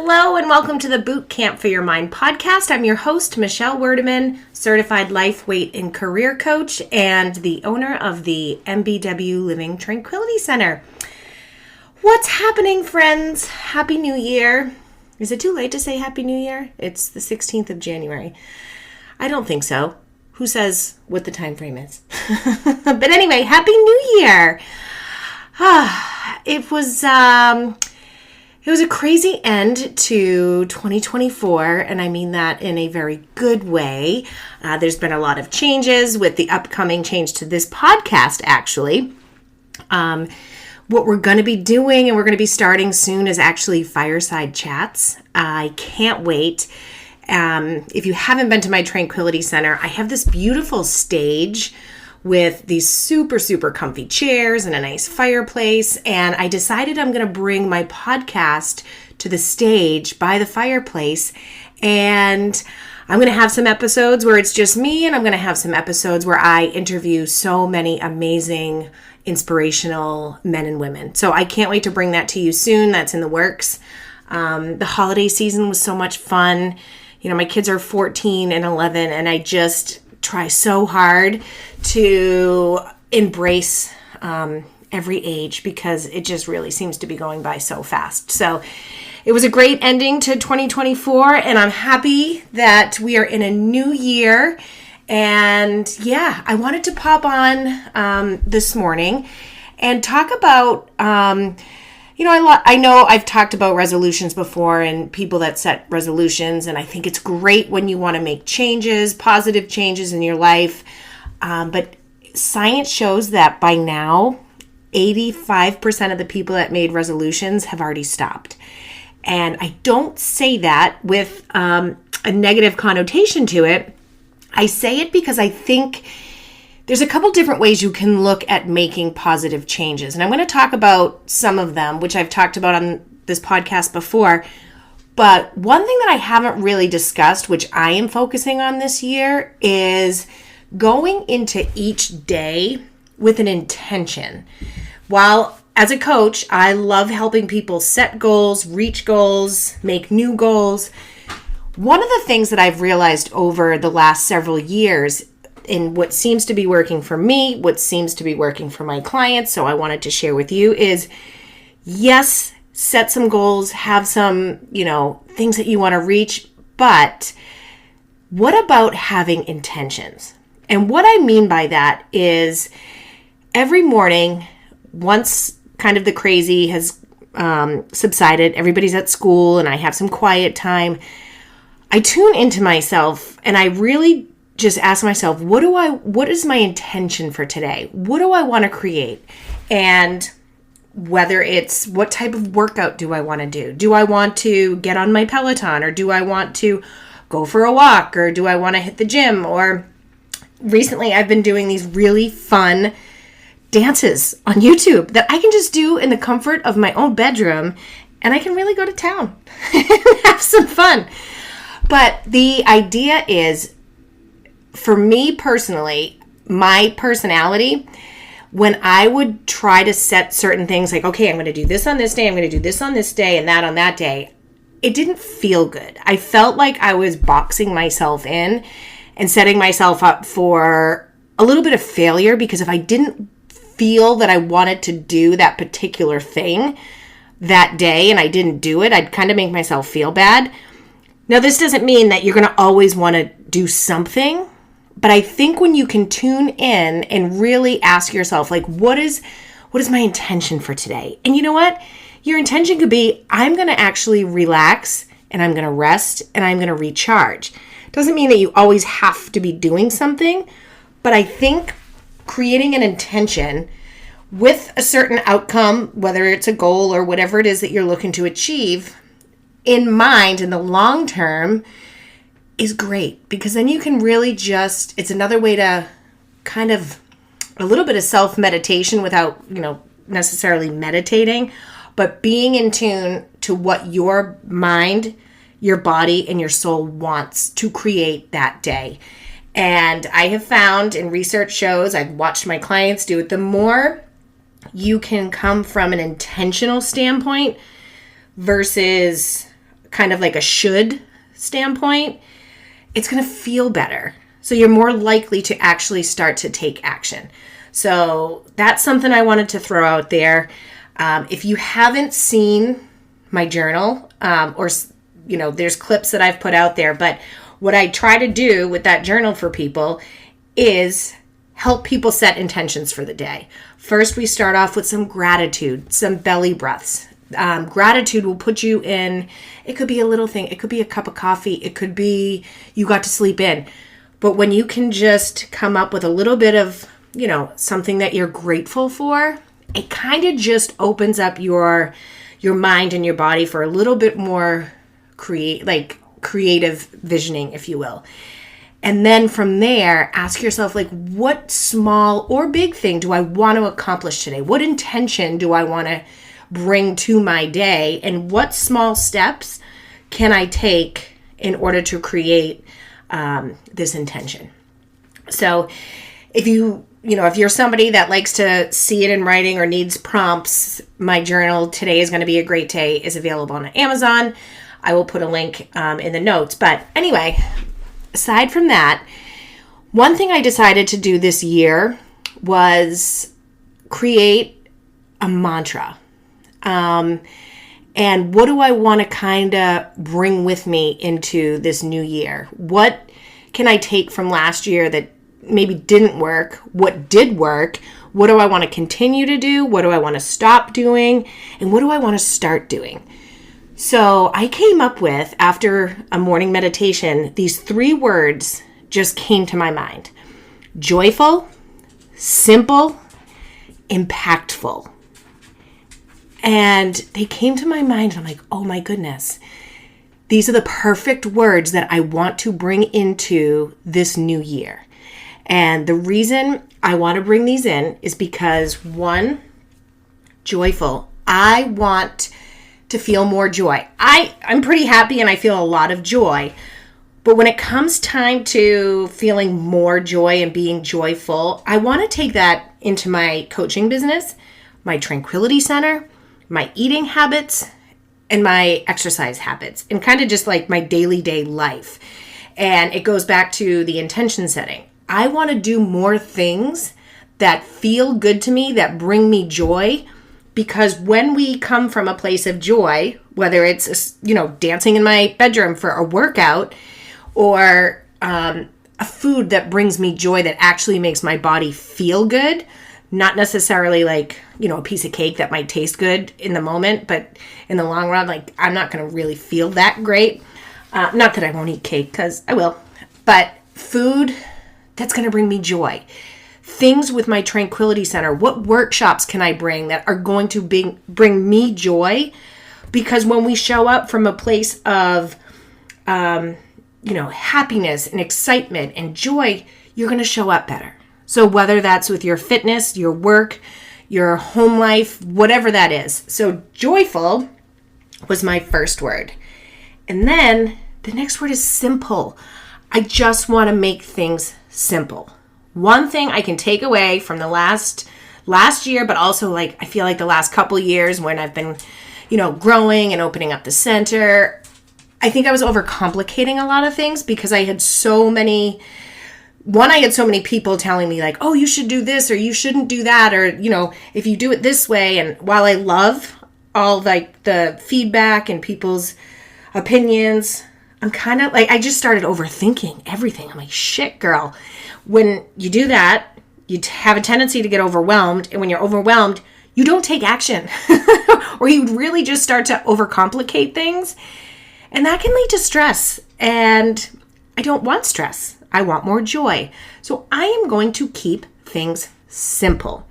Hello and welcome to the Boot Camp for Your Mind podcast. I'm your host, Michelle Werdeman, certified life, weight, and career coach, and the owner of the MBW Living Tranquility Center. What's happening, friends? Happy New Year. Is it too late to say Happy New Year? It's the 16th of January. I don't think so. Who says what the time frame is? But anyway, Happy New Year. It was a crazy end to 2024, and I mean that in a very good way. There's been a lot of changes with the upcoming change to this podcast, actually. What we're going to be doing, and we're going to be starting soon, is actually fireside chats. I can't wait. If you haven't been to my Tranquility Center, I have this beautiful stage with these super, super comfy chairs and a nice fireplace. And I decided I'm going to bring my podcast to the stage by the fireplace. And I'm going to have some episodes where it's just me, and I'm going to have some episodes where I interview so many amazing, inspirational men and women. So I can't wait to bring that to you soon. That's in the works. The holiday season was so much fun. You know, my kids are 14 and 11, and I just try so hard to embrace every age because it just really seems to be going by so fast. So it was a great ending to 2024, and I'm happy that we are in a new year. And yeah, I wanted to pop on this morning and talk about I know I've talked about resolutions before and people that set resolutions, and I think it's great when you want to make changes, positive changes in your life. But science shows that by now, 85% of the people that made resolutions have already stopped. And I don't say that with a negative connotation to it. I say it because I think there's a couple different ways you can look at making positive changes. And I'm going to talk about some of them, which I've talked about on this podcast before. But one thing that I haven't really discussed, which I am focusing on this year, is going into each day with an intention. While as a coach, I love helping people set goals, reach goals, make new goals. One of the things that I've realized over the last several years in what seems to be working for me, what seems to be working for my clients, so I wanted to share with you, is yes, set some goals, have some, things that you want to reach, but what about having intentions? And what I mean by that is every morning, once kind of the crazy has subsided, everybody's at school and I have some quiet time, I tune into myself and I really just ask myself, what is my intention for today? What do I want to create? And whether it's what type of workout do I want to do? Do I want to get on my Peloton, or do I want to go for a walk, or do I want to hit the gym? Or recently I've been doing these really fun dances on YouTube that I can just do in the comfort of my own bedroom, and I can really go to town and have some fun. But the idea is, for me personally, my personality, when I would try to set certain things like, okay, I'm going to do this on this day, I'm going to do this on this day, and that on that day, it didn't feel good. I felt like I was boxing myself in and setting myself up for a little bit of failure, because if I didn't feel that I wanted to do that particular thing that day and I didn't do it, I'd kind of make myself feel bad. Now, this doesn't mean that you're going to always want to do something. But I think when you can tune in and really ask yourself, like, what is my intention for today? And you know what? Your intention could be, I'm going to actually relax, and I'm going to rest, and I'm going to recharge. Doesn't mean that you always have to be doing something, but I think creating an intention with a certain outcome, whether it's a goal or whatever it is that you're looking to achieve, in mind in the long term, is great, because then you can really it's another way to kind of a little bit of self-meditation without, necessarily meditating, but being in tune to what your mind, your body, and your soul wants to create that day. And I have found, and research shows, I've watched my clients do it, the more you can come from an intentional standpoint versus kind of like a should standpoint, it's going to feel better. So you're more likely to actually start to take action. So that's something I wanted to throw out there. If you haven't seen my journal, or, there's clips that I've put out there, but what I try to do with that journal for people is help people set intentions for the day. First, we start off with some gratitude, some belly breaths. Gratitude will put you in, it could be a little thing, it could be a cup of coffee, it could be you got to sleep in. But when you can just come up with a little bit of, something that you're grateful for, it kind of just opens up your mind and your body for a little bit more creative visioning, if you will. And then from there, ask yourself, what small or big thing do I want to accomplish today? What intention do I want to bring to my day? And what small steps can I take in order to create this intention? So if you're somebody that likes to see it in writing or needs prompts, my journal, Today is going to be a Great Day, is available on Amazon. I will put a link in the notes. But anyway, aside from that, one thing I decided to do this year was create a mantra. And what do I want to kind of bring with me into this new year? What can I take from last year that maybe didn't work? What did work? What do I want to continue to do? What do I want to stop doing? And what do I want to start doing? So I came up with, after a morning meditation, these 3 words just came to my mind: joyful, simple, impactful. And they came to my mind, and I'm like, oh my goodness, these are the perfect words that I want to bring into this new year. And the reason I want to bring these in is because, 1, joyful. I want to feel more joy. I'm pretty happy and I feel a lot of joy. But when it comes time to feeling more joy and being joyful, I want to take that into my coaching business, my tranquility center, my eating habits, and my exercise habits, and kind of just like my daily day life. And it goes back to the intention setting. I want to do more things that feel good to me, that bring me joy, because when we come from a place of joy, whether it's, dancing in my bedroom for a workout, or a food that brings me joy that actually makes my body feel good, not necessarily a piece of cake that might taste good in the moment, but in the long run, I'm not going to really feel that great. Not that I won't eat cake, because I will, but food that's going to bring me joy. Things with my tranquility center. What workshops can I bring that are going to bring me joy? Because when we show up from a place of, happiness and excitement and joy, you're going to show up better. So whether that's with your fitness, your work, your home life, whatever that is. So joyful was my first word. And then the next word is simple. I just want to make things simple. One thing I can take away from the last year, but also I feel like the last couple years when I've been, growing and opening up the center, I think I was overcomplicating a lot of things because I had so many people telling me oh, you should do this or you shouldn't do that, or, if you do it this way. And while I love all the feedback and people's opinions, I'm kind of I just started overthinking everything. I'm like, shit, girl. When you do that, you have a tendency to get overwhelmed. And when you're overwhelmed, you don't take action. Or you really just start to overcomplicate things. And that can lead to stress. And I don't want stress. I want more joy. So I am going to keep things simple.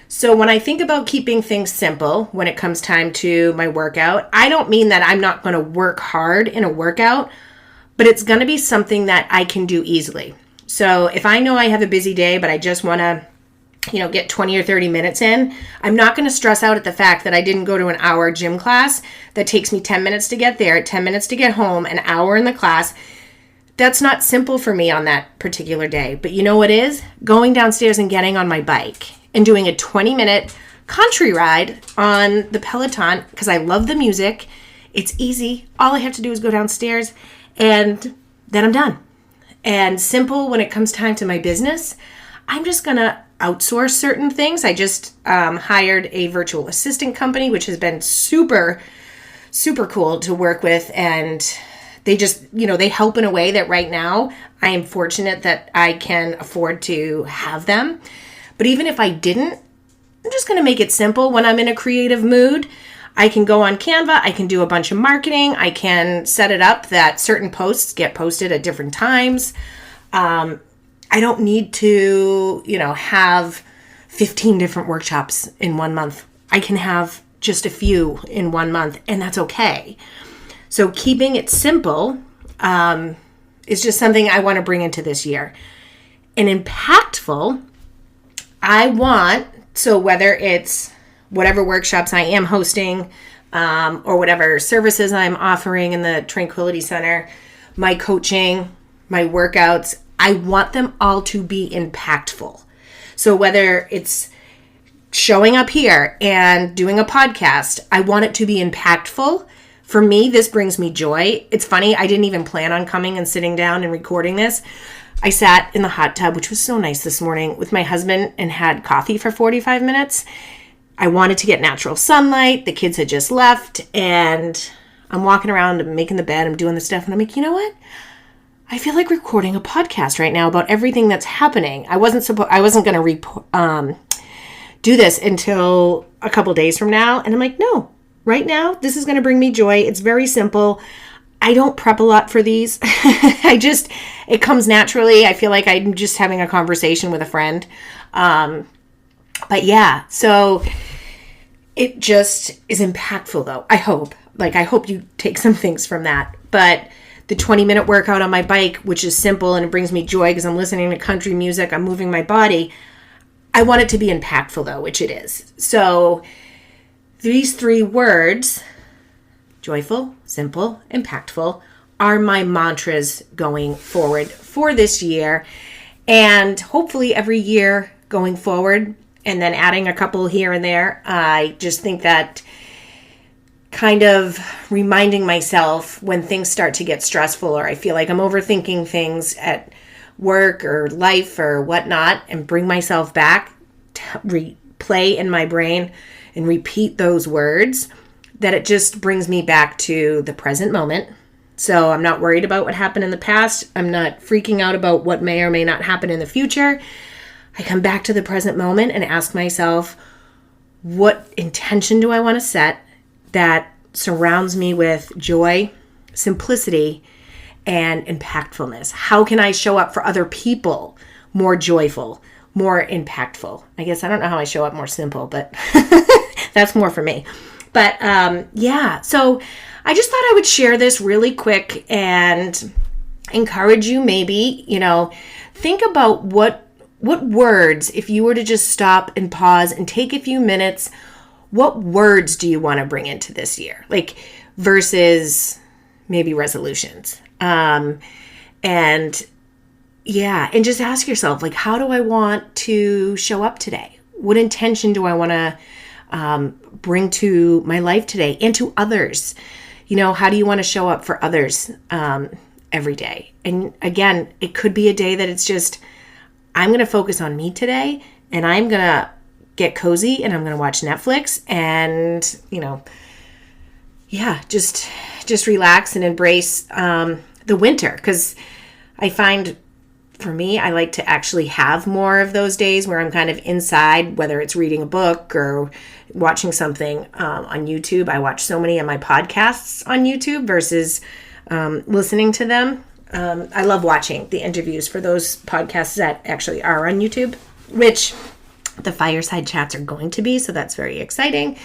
So when I think about keeping things simple, when it comes time to my workout, I don't mean that I'm not going to work hard in a workout, but it's going to be something that I can do easily. So if I know I have a busy day, but I just want to, get 20 or 30 minutes in, I'm not going to stress out at the fact that I didn't go to an hour gym class that takes me 10 minutes to get there, 10 minutes to get home, an hour in the class. That's not simple for me on that particular day. But you know what is? Going downstairs and getting on my bike and doing a 20-minute country ride on the Peloton, because I love the music. It's easy. All I have to do is go downstairs and then I'm done. And simple when it comes time to my business. I'm just going to outsource certain things. I just hired a virtual assistant company, which has been super, super cool to work with. And they just, they help in a way that right now I am fortunate that I can afford to have them. But even if I didn't, I'm just going to make it simple. When I'm in a creative mood, I can go on Canva. I can do a bunch of marketing. I can set it up that certain posts get posted at different times. I don't need to, have 15 different workshops in 1 month. I can have just a few in 1 month, and that's okay. So keeping it simple is just something I want to bring into this year. And impactful, so whether it's whatever workshops I am hosting or whatever services I'm offering in the Tranquility Center, my coaching, my workouts, I want them all to be impactful. So whether it's showing up here and doing a podcast, I want it to be impactful. For me, this brings me joy. It's funny, I didn't even plan on coming and sitting down and recording this. I sat in the hot tub, which was so nice this morning, with my husband and had coffee for 45 minutes. I wanted to get natural sunlight. The kids had just left, and I'm walking around, I'm making the bed, I'm doing the stuff, and I'm like, you know what? I feel like recording a podcast right now about everything that's happening. I wasn't going to do this until a couple days from now, and I'm like, no. Right now, this is going to bring me joy. It's very simple. I don't prep a lot for these. It comes naturally. I feel like I'm just having a conversation with a friend. But yeah, so it just is impactful though. I hope you take some things from that. But the 20-minute workout on my bike, which is simple and it brings me joy because I'm listening to country music, I'm moving my body. I want it to be impactful though, which it is. So these 3 words, joyful, simple, impactful, are my mantras going forward for this year, and hopefully every year going forward, and then adding a couple here and there. I just think that kind of reminding myself when things start to get stressful or I feel like I'm overthinking things at work or life or whatnot, and bring myself back, replay in my brain and repeat those words, that it just brings me back to the present moment. So I'm not worried about what happened in the past. I'm not freaking out about what may or may not happen in the future. I come back to the present moment and ask myself, what intention do I want to set that surrounds me with joy, simplicity, and impactfulness? How can I show up for other people more joyful, more impactful? I guess I don't know how I show up more simple, but that's more for me. But so I just thought I would share this really quick and encourage you maybe, think about what words, if you were to just stop and pause and take a few minutes, what words do you want to bring into this year? Like versus maybe resolutions. And just ask yourself, like, how do I want to show up today? What intention do I want to bring to my life today and to others? How do you want to show up for others every day? And again, it could be a day that it's just, I'm going to focus on me today, and I'm going to get cozy and I'm going to watch Netflix and, just relax and embrace the winter. Because I find for me, I like to actually have more of those days where I'm kind of inside, whether it's reading a book or watching something on YouTube. I watch so many of my podcasts on YouTube versus listening to them. I love watching the interviews for those podcasts that actually are on YouTube, which the fireside chats are going to be, so that's very exciting.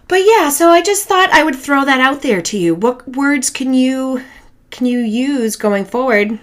But yeah, so I just thought I would throw that out there to you. What words can you use going forward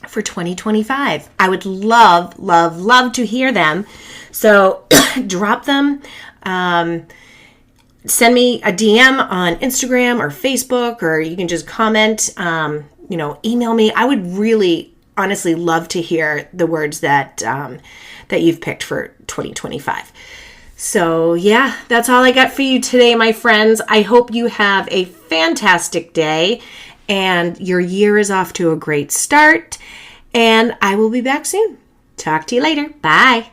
for 2025? I would love, love, love to hear them. So drop them. Send me a DM on Instagram or Facebook, or you can just comment, email me. I would really honestly love to hear the words that you've picked for 2025. So, yeah, that's all I got for you today, my friends. I hope you have a fantastic day and your year is off to a great start. And I will be back soon. Talk to you later. Bye.